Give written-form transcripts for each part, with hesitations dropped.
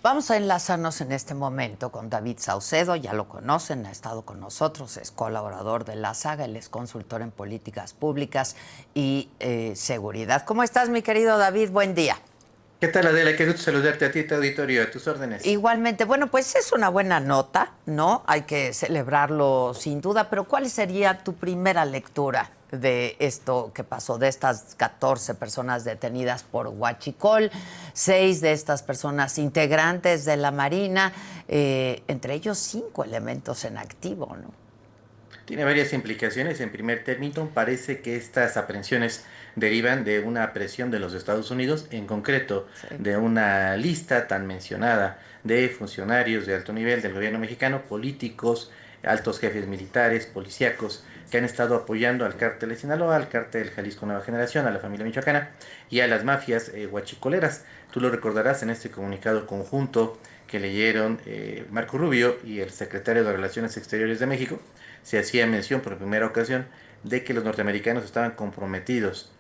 Vamos a enlazarnos en este momento con David Saucedo, ya lo conocen, ha estado con nosotros, es colaborador de La Saga, él es consultor en políticas públicas y seguridad. ¿Cómo estás, mi querido David? Buen día. ¿Qué tal, Adela? Qué gusto saludarte a ti, tu auditorio, a tus órdenes. Igualmente, bueno, pues es una buena nota, ¿no? Hay que celebrarlo sin duda, pero ¿cuál sería tu primera lectura de esto que pasó, de estas 14 personas detenidas por huachicol, 6 de estas personas integrantes de la Marina, entre ellos 5 elementos en activo, ¿no? Tiene varias implicaciones. En primer término, parece que estas aprehensiones derivan de una presión de los Estados Unidos, en concreto Sí. de una lista tan mencionada de funcionarios de alto nivel del gobierno mexicano, políticos, altos jefes militares, policíacos, que han estado apoyando al cártel de Sinaloa, al cártel Jalisco Nueva Generación, a la familia michoacana y a las mafias huachicoleras. Tú lo recordarás en este comunicado conjunto que leyeron Marco Rubio y el secretario de Relaciones Exteriores de México. Se hacía mención por primera ocasión de que los norteamericanos estaban comprometidos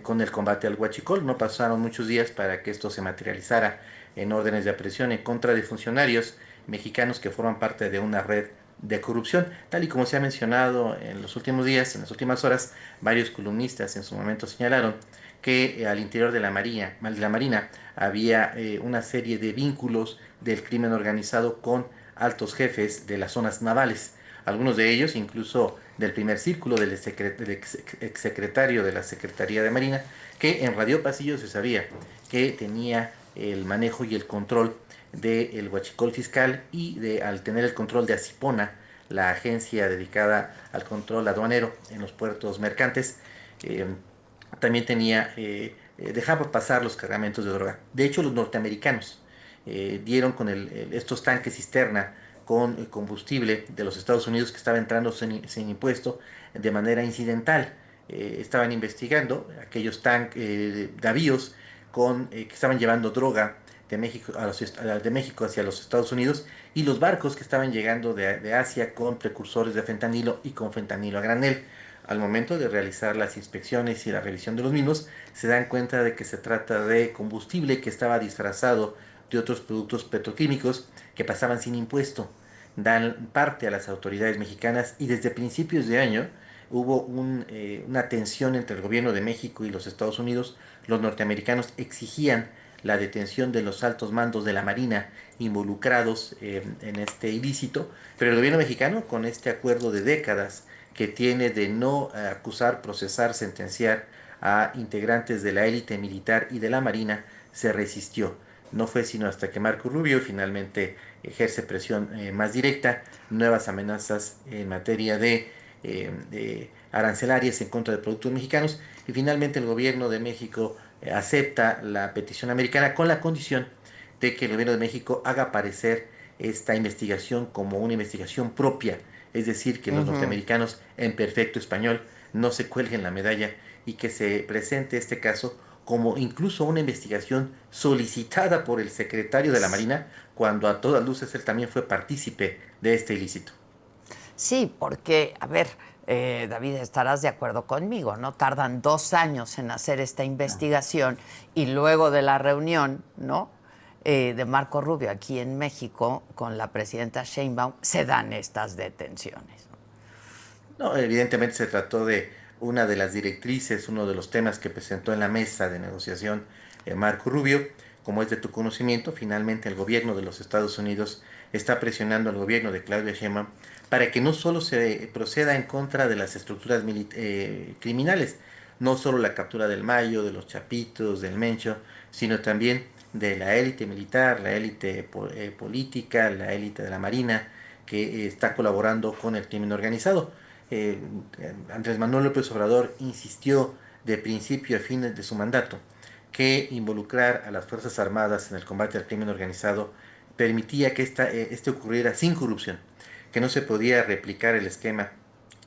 con el combate al huachicol. No pasaron muchos días para que esto se materializara en órdenes de aprehensión en contra de funcionarios mexicanos que forman parte de una red de corrupción, tal y como se ha mencionado en los últimos días, en las últimas horas. Varios columnistas en su momento señalaron que al interior de la Marina había una serie de vínculos del crimen organizado con altos jefes de las zonas navales. Algunos de ellos, incluso del primer círculo del exsecretario de la Secretaría de Marina, que en Radio Pasillo se sabía que tenía el manejo y el control del huachicol fiscal y al tener el control de Asipona, la agencia dedicada al control aduanero en los puertos mercantes, eh, también dejaba pasar los cargamentos de droga. De hecho, los norteamericanos dieron con estos tanques cisterna con combustible de los Estados Unidos que estaba entrando sin impuesto de manera incidental. Estaban investigando aquellos navíos que estaban llevando droga de México, de México hacia los Estados Unidos, y los barcos que estaban llegando de Asia con precursores de fentanilo y con fentanilo a granel. Al momento de realizar las inspecciones y la revisión de los mismos, se dan cuenta de que se trata de combustible que estaba disfrazado de otros productos petroquímicos que pasaban sin impuesto. Dan parte a las autoridades mexicanas y desde principios de año hubo una tensión entre el gobierno de México y los Estados Unidos. Los norteamericanos exigían la detención de los altos mandos de la Marina involucrados en este ilícito, pero el gobierno mexicano, con este acuerdo de décadas que tiene de no acusar, procesar, sentenciar a integrantes de la élite militar y de la Marina, se resistió. No fue sino hasta que Marco Rubio finalmente ejerce presión más directa, nuevas amenazas en materia de arancelarias en contra de productos mexicanos, y finalmente el gobierno de México acepta la petición americana con la condición de que el gobierno de México haga aparecer esta investigación como una investigación propia, es decir, que los Ujú. norteamericanos en perfecto español no se cuelguen la medalla y que se presente este caso como incluso una investigación solicitada por el secretario de la Marina, cuando a todas luces él también fue partícipe de este ilícito. Sí, porque, a ver, David, estarás de acuerdo conmigo, ¿no? Tardan 2 años en hacer esta investigación y luego de la reunión, ¿no? De Marco Rubio aquí en México con la presidenta Sheinbaum, se dan estas detenciones. No, evidentemente se trató de una de las directrices, uno de los temas que presentó en la mesa de negociación Marco Rubio. Como es de tu conocimiento, finalmente el gobierno de los Estados Unidos está presionando al gobierno de Claudia Sheinbaum para que no solo se proceda en contra de las estructuras criminales, no solo la captura del Mayo, de los Chapitos, del Mencho, sino también de la élite militar, la élite política, la élite de la Marina, que está colaborando con el crimen organizado. eh, Andrés Manuel López Obrador insistió de principio a fines de su mandato que involucrar a las Fuerzas Armadas en el combate al crimen organizado permitía que este ocurriera sin corrupción, que no se podía replicar el esquema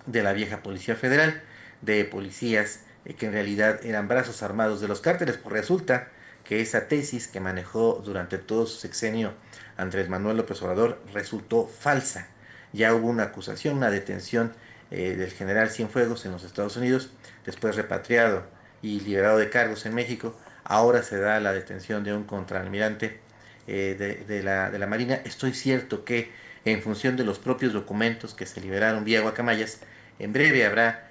de la vieja Policía Federal, de policías que en realidad eran brazos armados de los cárteles. Pues resulta que esa tesis que manejó durante todo su sexenio Andrés Manuel López Obrador resultó falsa. Ya hubo una acusación, una detención del general Cienfuegos en los Estados Unidos, después repatriado y liberado de cargos en México. Ahora se da la detención de un contraalmirante de la Marina. Estoy cierto que en función de los propios documentos que se liberaron vía Guacamayas, en breve habrá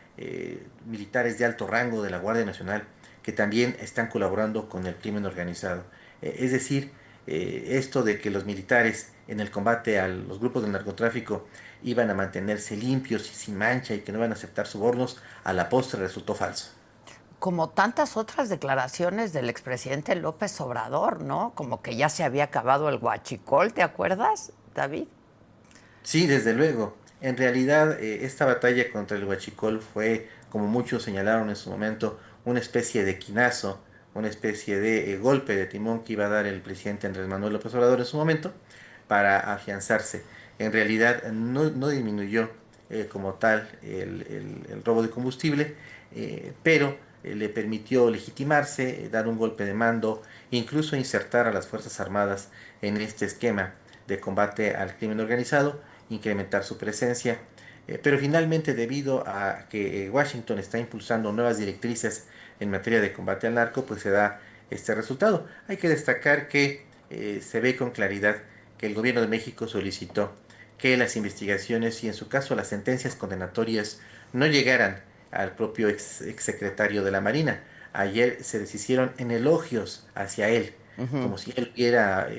militares de alto rango de la Guardia Nacional que también están colaborando con el crimen organizado. Es decir, esto de que los militares en el combate a los grupos del narcotráfico iban a mantenerse limpios y sin mancha y que no iban a aceptar sobornos, a la postre resultó falso. Como tantas otras declaraciones del expresidente López Obrador, ¿no? Como que ya se había acabado el huachicol, ¿te acuerdas, David? Sí, desde luego. En realidad, esta batalla contra el Huachicol fue, como muchos señalaron en su momento, una especie de quinazo, una especie de golpe de timón que iba a dar el presidente Andrés Manuel López Obrador en su momento para afianzarse. En realidad, no disminuyó como tal el robo de combustible, pero le permitió legitimarse, dar un golpe de mando, incluso insertar a las Fuerzas Armadas en este esquema de combate al crimen organizado, incrementar su presencia, pero finalmente debido a que Washington está impulsando nuevas directrices en materia de combate al narco, pues se da este resultado. Hay que destacar que se ve con claridad que el gobierno de México solicitó que las investigaciones y en su caso las sentencias condenatorias no llegaran al propio exsecretario de la Marina. Ayer se deshicieron en elogios hacia él, Ujú. como si él hubiera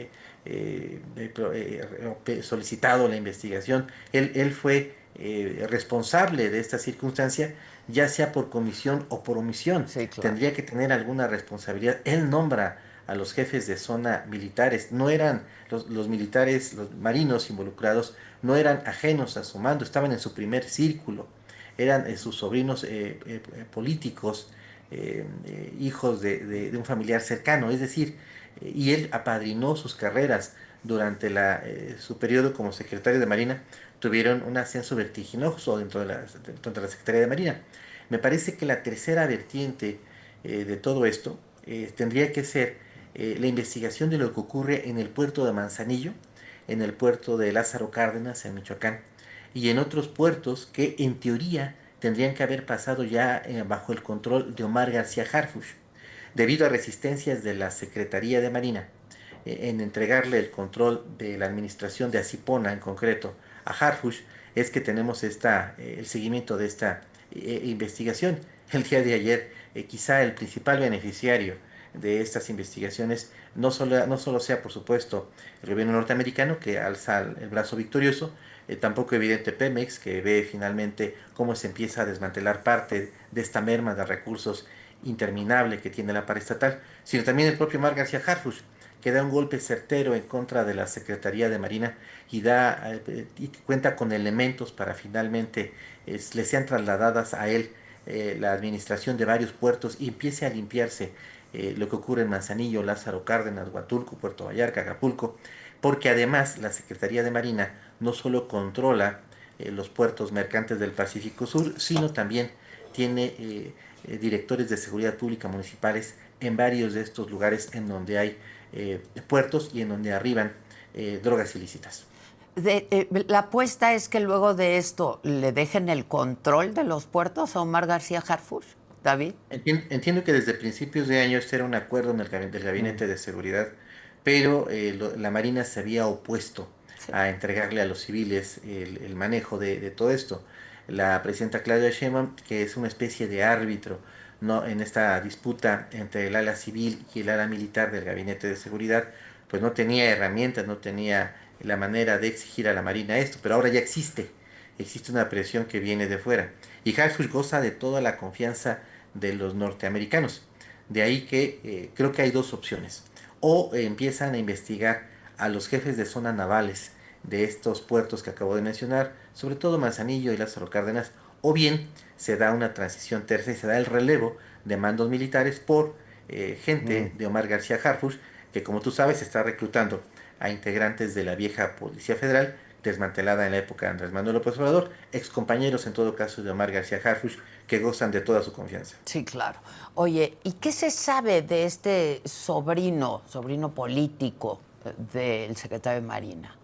solicitado la investigación. Él fue responsable de esta circunstancia, ya sea por comisión o por omisión. Sí, claro. Tendría que tener alguna responsabilidad. Él nombra a los jefes de zona militares. No eran los militares, los marinos involucrados, no eran ajenos a su mando, estaban en su primer círculo. Eran sus sobrinos políticos, hijos de un familiar cercano. Es decir, y él apadrinó sus carreras durante su periodo como secretario de Marina. Tuvieron un ascenso vertiginoso dentro de la Secretaría de Marina. Me parece que la tercera vertiente de todo esto tendría que ser la investigación de lo que ocurre en el puerto de Manzanillo, en el puerto de Lázaro Cárdenas, en Michoacán, y en otros puertos que en teoría tendrían que haber pasado ya bajo el control de Omar García Harfuch, debido a resistencias de la Secretaría de Marina en entregarle el control de la administración de Asipona en concreto a Harfuch, es que tenemos el seguimiento de esta investigación. El día de ayer, quizá el principal beneficiario de estas investigaciones no solo sea, por supuesto, el gobierno norteamericano, que alza el brazo victorioso, tampoco evidente Pemex, que ve finalmente cómo se empieza a desmantelar parte de esta merma de recursos interminable que tiene la paraestatal, sino también el propio Mar García Harfuch, que da un golpe certero en contra de la Secretaría de Marina y cuenta con elementos para finalmente le sean trasladadas a él la administración de varios puertos y empiece a limpiarse lo que ocurre en Manzanillo, Lázaro Cárdenas, Huatulco, Puerto Vallarta, Acapulco, porque además la Secretaría de Marina no solo controla los puertos mercantes del Pacífico Sur, sino también tiene directores de seguridad pública municipales en varios de estos lugares en donde hay puertos y en donde arriban drogas ilícitas. La apuesta es que luego de esto le dejen el control de los puertos a Omar García Harfuch, David. Entiendo que desde principios de año este era un acuerdo en del Mm, Gabinete de Seguridad, pero la Marina se había opuesto sí. a entregarle a los civiles el manejo de todo esto. La presidenta Claudia Sheinbaum, que es una especie de árbitro, ¿no?, en esta disputa entre el ala civil y el ala militar del Gabinete de Seguridad, pues no tenía herramientas, no tenía la manera de exigir a la Marina esto, pero ahora ya existe una presión que viene de fuera. Y Harfuch goza de toda la confianza de los norteamericanos. De ahí que creo que hay dos opciones. O empiezan a investigar a los jefes de zona navales de estos puertos que acabo de mencionar, sobre todo Manzanillo y Lázaro Cárdenas, o bien se da una transición tercia y se da el relevo de mandos militares por Mm. gente de Omar García Harfuch, que como tú sabes está reclutando a integrantes de la vieja Policía Federal, desmantelada en la época de Andrés Manuel López Obrador, excompañeros en todo caso de Omar García Harfuch, que gozan de toda su confianza. Sí, claro. Oye, ¿y qué se sabe de este sobrino político del secretario de Marina?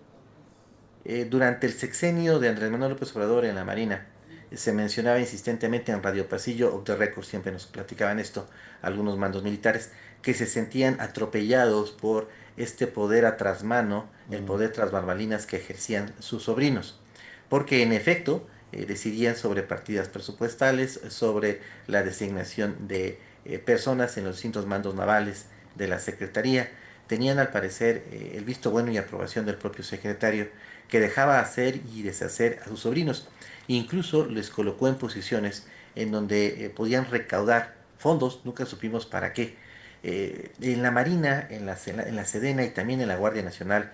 Durante el sexenio de Andrés Manuel López Obrador en la Marina, se mencionaba insistentemente en Radio Pasillo, of the Record, siempre nos platicaban esto algunos mandos militares, que se sentían atropellados por este poder a trasmano, el Mm. poder tras barbalinas que ejercían sus sobrinos. Porque en efecto decidían sobre partidas presupuestales, sobre la designación de personas en los distintos mandos navales de la Secretaría. Tenían al parecer el visto bueno y aprobación del propio secretario, que dejaba hacer y deshacer a sus sobrinos. Incluso les colocó en posiciones en donde podían recaudar fondos, nunca supimos para qué. En la Marina, en la Sedena y también en la Guardia Nacional,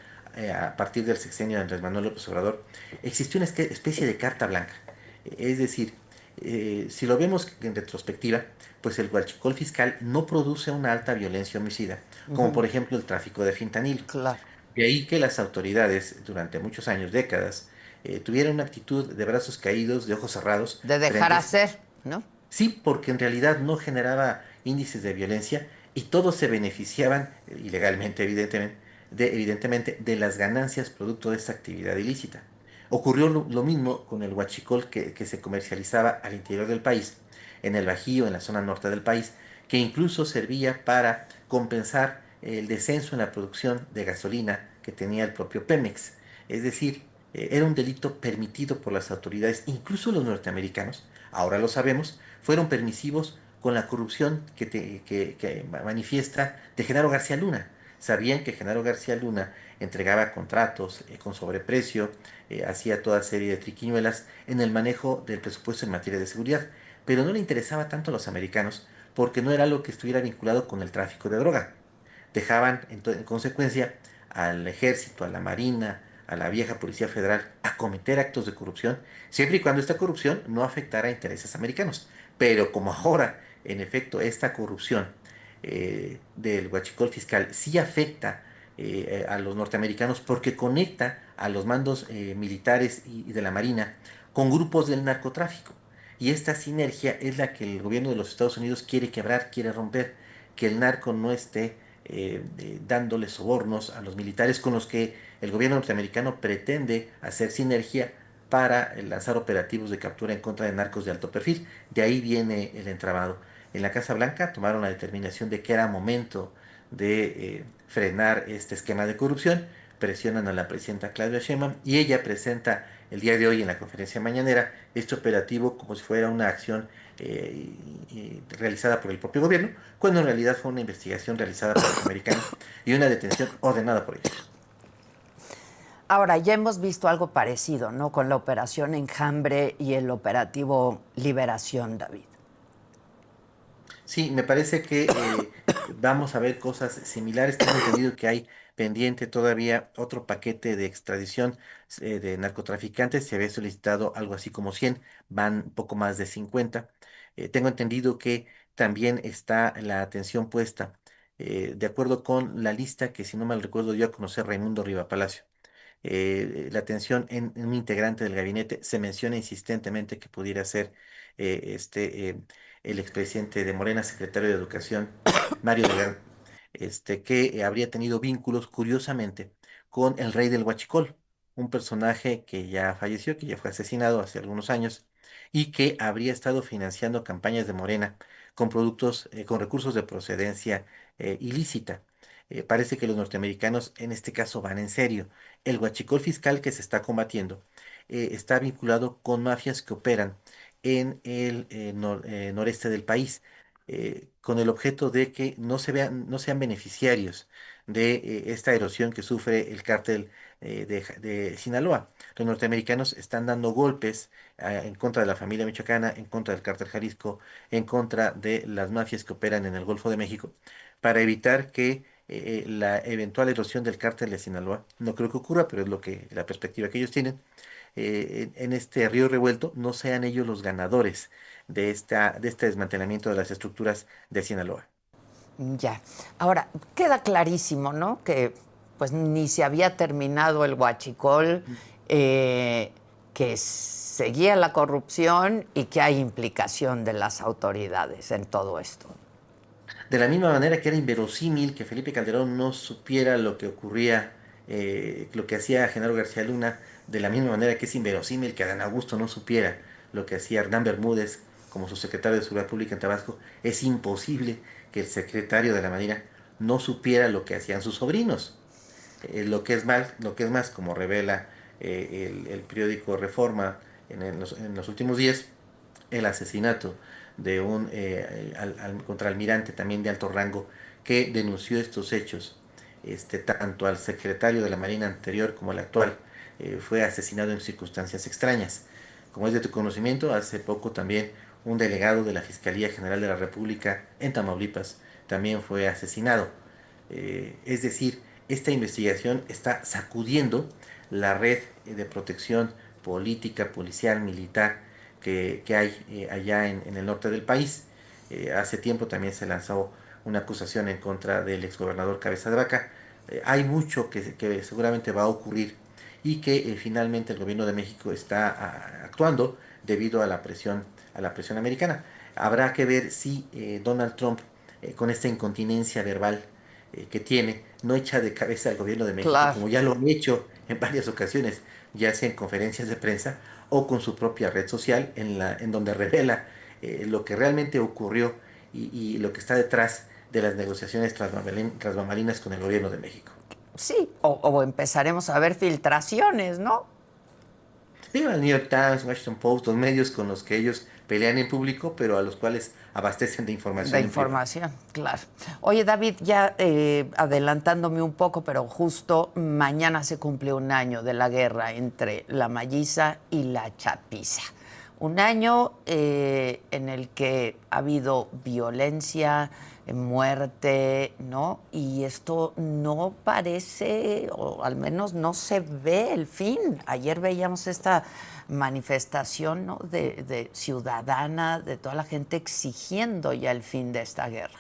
a partir del sexenio de Andrés Manuel López Obrador, existió una especie de carta blanca. Es decir, si lo vemos en retrospectiva, pues el huachicol fiscal no produce una alta violencia homicida, como Ujú. por ejemplo el tráfico de fentanilo. Claro. De ahí que las autoridades, durante muchos años, décadas, tuvieran una actitud de brazos caídos, de ojos cerrados, De dejar frente a este. hacer, ¿no? Sí, porque en realidad no generaba índices de violencia y todos se beneficiaban, ilegalmente, evidentemente, de las ganancias producto de esta actividad ilícita. Ocurrió lo mismo con el huachicol que se comercializaba al interior del país, en el Bajío, en la zona norte del país, que incluso servía para compensar el descenso en la producción de gasolina que tenía el propio Pemex. Es decir, era un delito permitido por las autoridades, incluso los norteamericanos, ahora lo sabemos, fueron permisivos con la corrupción que manifiesta de Genaro García Luna. Sabían que Genaro García Luna entregaba contratos con sobreprecio, hacía toda serie de triquiñuelas en el manejo del presupuesto en materia de seguridad, pero no le interesaba tanto a los americanos porque no era algo que estuviera vinculado con el tráfico de droga. Dejaban en consecuencia al ejército, a la marina, a la vieja Policía Federal a cometer actos de corrupción, siempre y cuando esta corrupción no afectara a intereses americanos. Pero como ahora, en efecto, esta corrupción del huachicol fiscal sí afecta a los norteamericanos porque conecta a los mandos militares y de la Marina con grupos del narcotráfico. Y esta sinergia es la que el gobierno de los Estados Unidos quiere quebrar, quiere romper, que el narco no esté dándole sobornos a los militares con los que el gobierno norteamericano pretende hacer sinergia para lanzar operativos de captura en contra de narcos de alto perfil. De ahí viene el entramado. En la Casa Blanca tomaron la determinación de que era momento de frenar este esquema de corrupción, presionan a la presidenta Claudia Sheinbaum y ella presenta el día de hoy en la conferencia mañanera este operativo como si fuera una acción realizada por el propio gobierno, cuando en realidad fue una investigación realizada por los americanos y una detención ordenada por ellos. Ahora, ya hemos visto algo parecido, ¿no? Con la operación Enjambre y el operativo Liberación, David. Sí, me parece que vamos a ver cosas similares. Tengo entendido que hay pendiente todavía otro paquete de extradición de narcotraficantes. Se había solicitado algo así como 100, van poco más de 50. Tengo entendido que también está la atención puesta, de acuerdo con la lista que, si no mal recuerdo, dio a conocer Raimundo Riva Palacio. La atención en un integrante del gabinete. Se menciona insistentemente que pudiera ser el expresidente de Morena, secretario de Educación, Mario Delgado, que habría tenido vínculos, curiosamente, con el rey del Huachicol, un personaje que ya falleció, que ya fue asesinado hace algunos años, y que habría estado financiando campañas de Morena con productos, con recursos de procedencia ilícita. Parece que los norteamericanos en este caso van en serio. El huachicol fiscal que se está combatiendo está vinculado con mafias que operan en el noreste del país, con el objeto de que no sean beneficiarios de esta erosión que sufre el cártel de Sinaloa. Los norteamericanos están dando golpes en contra de la familia michoacana, en contra del cártel Jalisco, en contra de las mafias que operan en el Golfo de México, para evitar que la eventual erosión del cártel de Sinaloa, no creo que ocurra, pero es la perspectiva que ellos tienen, en este río revuelto, no sean ellos los ganadores de este desmantelamiento de las estructuras de Sinaloa. Ya. Ahora, queda clarísimo, ¿no? Que pues ni se había terminado el huachicol, que seguía la corrupción y que hay implicación de las autoridades en todo esto. De la misma manera que era inverosímil que Felipe Calderón no supiera lo que ocurría, lo que hacía Genaro García Luna, de la misma manera que es inverosímil que Adán Augusto no supiera lo que hacía Hernán Bermúdez como subsecretario de Seguridad Pública en Tabasco, es imposible que el secretario de la Marina no supiera lo que hacían sus sobrinos. Lo que es más, como revela el periódico Reforma en los últimos días, el asesinato de un contraalmirante también de alto rango que denunció estos hechos, tanto al secretario de la Marina anterior como al actual, fue asesinado en circunstancias extrañas. Como es de tu conocimiento, hace poco también un delegado de la Fiscalía General de la República en Tamaulipas también fue asesinado. Es decir, esta investigación está sacudiendo la red de protección política, policial, militar que hay allá en el norte del país. Hace tiempo también se lanzó una acusación en contra del exgobernador Cabeza de Vaca. Hay mucho que seguramente va a ocurrir y que finalmente el gobierno de México está actuando debido a la presión americana. Habrá que ver si Donald Trump, con esta incontinencia verbal que tiene, no echa de cabeza al gobierno de México, Claro. como ya lo han hecho en varias ocasiones, ya sea en conferencias de prensa o con su propia red social, en donde revela lo que realmente ocurrió y lo que está detrás de las negociaciones tras bambalinas con el gobierno de México. Sí, o empezaremos a ver filtraciones, ¿no? Digo, el New York Times, Washington Post, los medios con los que ellos pelean en público, pero a los cuales abastecen de De información en privado. información, claro. Oye, David, ya adelantándome un poco, pero justo mañana se cumple un año de la guerra entre la Malliza y la Chapiza. Un año en el que ha habido violencia, muerte, ¿no? Y esto no parece, o al menos no se ve el fin. Ayer veíamos esta manifestación, ¿no? de ciudadana, de toda la gente exigiendo ya el fin de esta guerra.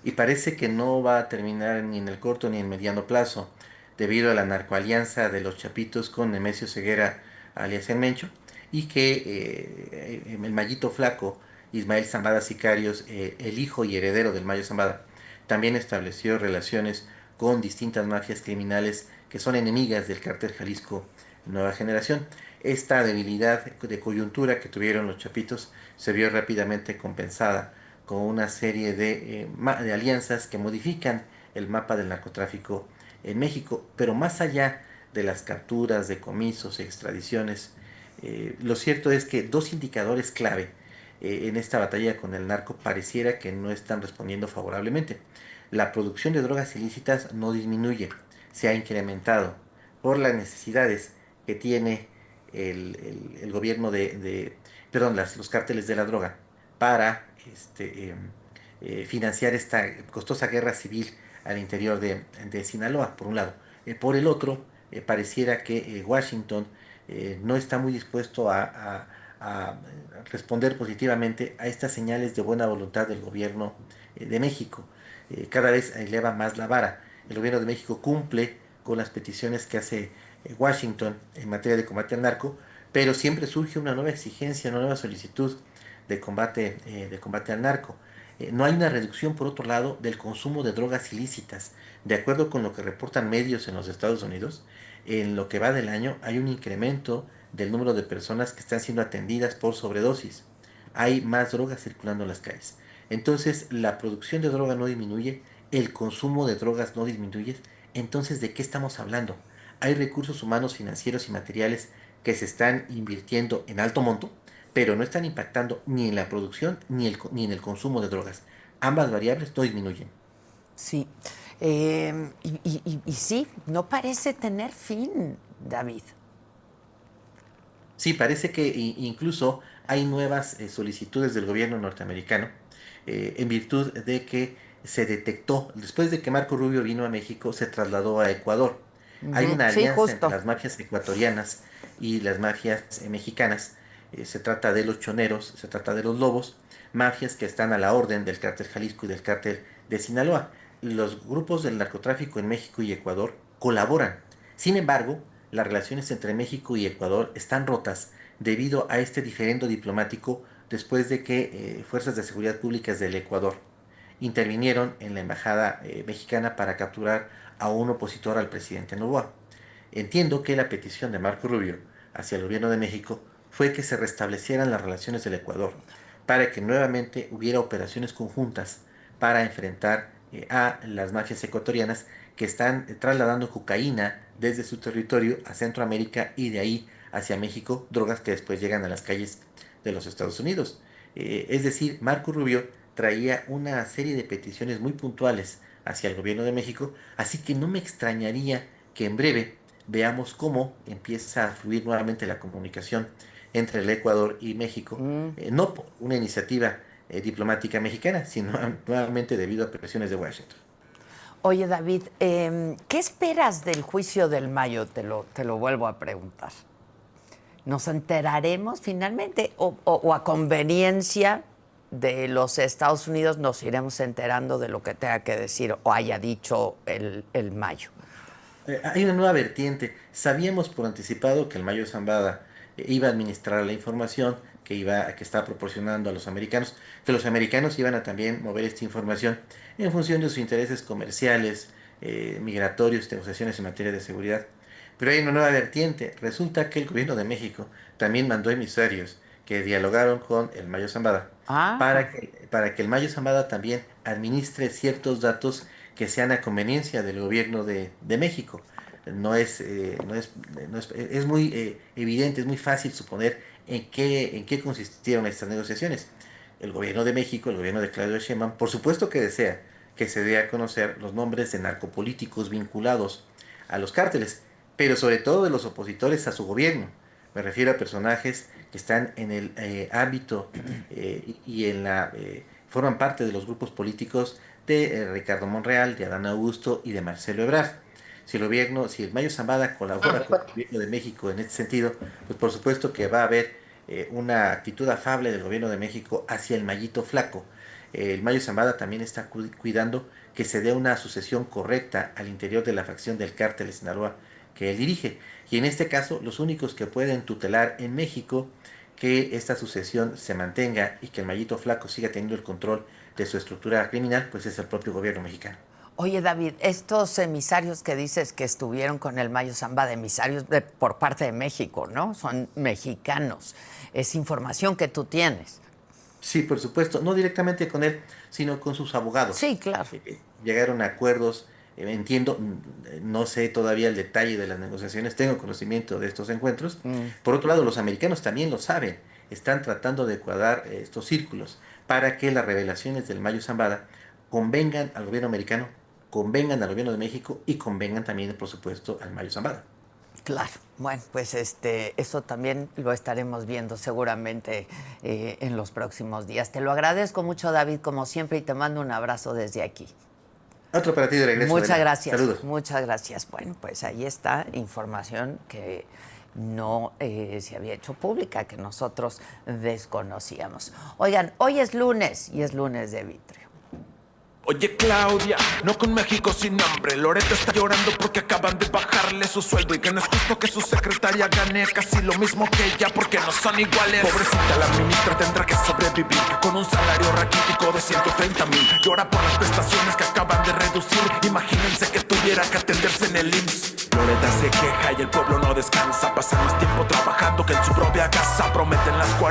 Y parece que no va a terminar ni en el corto ni en mediano plazo, debido a la narcoalianza de los Chapitos con Nemesio Ceguera, alias El Mencho, y que el Mallito Flaco, Ismael Zambada Sicarios, el hijo y heredero del Mayo Zambada, también estableció relaciones con distintas mafias criminales que son enemigas del cártel Jalisco Nueva Generación. Esta debilidad de coyuntura que tuvieron los Chapitos se vio rápidamente compensada con una serie de alianzas que modifican el mapa del narcotráfico en México, pero más allá de las capturas, decomisos, extradiciones, lo cierto es que dos indicadores clave en esta batalla con el narco pareciera que no están respondiendo favorablemente. La producción de drogas ilícitas no disminuye, se ha incrementado por las necesidades que tiene el gobierno perdón, los cárteles de la droga para financiar esta costosa guerra civil al interior de Sinaloa, por un lado. Por el otro, pareciera que Washington no está muy dispuesto a responder positivamente a estas señales de buena voluntad del gobierno de México. Cada vez eleva más la vara. El gobierno de México cumple con las peticiones que hace Washington en materia de combate al narco, pero siempre surge una nueva exigencia, una nueva solicitud de combate al narco. No hay una reducción, por otro lado, del consumo de drogas ilícitas. De acuerdo con lo que reportan medios en los Estados Unidos, en lo que va del año hay un incremento del número de personas que están siendo atendidas por sobredosis. Hay más drogas circulando en las calles. Entonces, la producción de droga no disminuye, el consumo de drogas no disminuye. Entonces, ¿de qué estamos hablando? Hay recursos humanos, financieros y materiales que se están invirtiendo en alto monto, pero no están impactando ni en la producción ni en el consumo de drogas. Ambas variables no disminuyen. Sí. Y sí, no parece tener fin, David. Sí, parece que incluso hay nuevas solicitudes del gobierno norteamericano en virtud de que se detectó, después de que Marco Rubio vino a México, se trasladó a Ecuador. Hay Ujú. una Sí, alianza entre justo. las mafias ecuatorianas y las mafias mexicanas. Se trata de los choneros, se trata de los lobos, mafias que están a la orden del cártel Jalisco y del cártel de Sinaloa. Los grupos del narcotráfico en México y Ecuador colaboran. Sin embargo, las relaciones entre México y Ecuador están rotas debido a este diferendo diplomático después de que fuerzas de seguridad públicas del Ecuador intervinieron en la embajada mexicana para capturar a un opositor al presidente Noboa. Entiendo que la petición de Marco Rubio hacia el gobierno de México fue que se restablecieran las relaciones del Ecuador, para que nuevamente hubiera operaciones conjuntas para enfrentar a las mafias ecuatorianas que están trasladando cocaína desde su territorio a Centroamérica y de ahí hacia México, drogas que después llegan a las calles de los Estados Unidos. Es decir, Marco Rubio traía una serie de peticiones muy puntuales hacia el gobierno de México, así que no me extrañaría que en breve veamos cómo empieza a fluir nuevamente la comunicación entre el Ecuador y México, no por una iniciativa diplomática mexicana, sino nuevamente debido a presiones de Washington. Oye, David, ¿qué esperas del juicio del mayo? Te lo vuelvo a preguntar. ¿Nos enteraremos finalmente o a conveniencia de los Estados Unidos nos iremos enterando de lo que tenga que decir o haya dicho el mayo? Hay una nueva vertiente. Sabíamos por anticipado que el Mayo Zambada iba a administrar la información que estaba proporcionando a los americanos, que los americanos iban a también mover esta información en función de sus intereses comerciales, migratorios, negociaciones en materia de seguridad. Pero hay una nueva vertiente. Resulta que el gobierno de México también mandó emisarios que dialogaron con el Mayo Zambada para que el Mayo Zambada también administre ciertos datos que sean a conveniencia del gobierno de México. Es muy evidente, es muy fácil suponer en qué consistieron estas negociaciones. El gobierno de México, el gobierno de Claudio Sheinbaum, por supuesto que desea que se dé a conocer los nombres de narcopolíticos vinculados a los cárteles, pero sobre todo de los opositores a su gobierno. Me refiero a personajes que están en el ámbito forman parte de los grupos políticos de Ricardo Monreal, de Adán Augusto y de Marcelo Ebrard. Si el Mayo Zambada colabora con el gobierno de México en este sentido, pues por supuesto que va a haber una actitud afable del gobierno de México hacia el Mayito Flaco. El Mayo Zambada también está cuidando que se dé una sucesión correcta al interior de la facción del cártel de Sinaloa que él dirige. Y en este caso, los únicos que pueden tutelar en México que esta sucesión se mantenga y que el Mayito Flaco siga teniendo el control de su estructura criminal, pues es el propio gobierno mexicano. Oye, David, estos emisarios que dices que estuvieron con el Mayo Zambada, emisarios por parte de México, ¿no? Son mexicanos. Es información que tú tienes. Sí, por supuesto, no directamente con él, sino con sus abogados. Sí, claro. Llegaron a acuerdos, entiendo, no sé todavía el detalle de las negociaciones, tengo conocimiento de estos encuentros. Por otro lado, los americanos también lo saben, están tratando de cuadrar estos círculos para que las revelaciones del Mayo Zambada convengan al gobierno americano, convengan al gobierno de México y convengan también, por supuesto, al Mayo Zambada. Claro, bueno, pues eso también lo estaremos viendo seguramente en los próximos días. Te lo agradezco mucho, David, como siempre, y te mando un abrazo desde aquí. Otro para ti de regreso. Muchas gracias. Saludos. Muchas gracias. Bueno, pues ahí está información que no se había hecho pública, que nosotros desconocíamos. Oigan, hoy es lunes y es lunes de Vitrio. Oye Claudia, no con México sin hambre. Loreto está llorando porque acaban de bajarle su sueldo y que no es justo que su secretaria gane casi lo mismo que ella porque no son iguales. Pobrecita, la ministra tendrá que sobrevivir con un salario raquítico de 130,000. Llora por las prestaciones que acaban de reducir. Imagínense que tuviera que atenderse en el IMSS. Loreta se queja y el pueblo no descansa. Pasan más tiempo trabajando que en su propia casa. Prometen las 40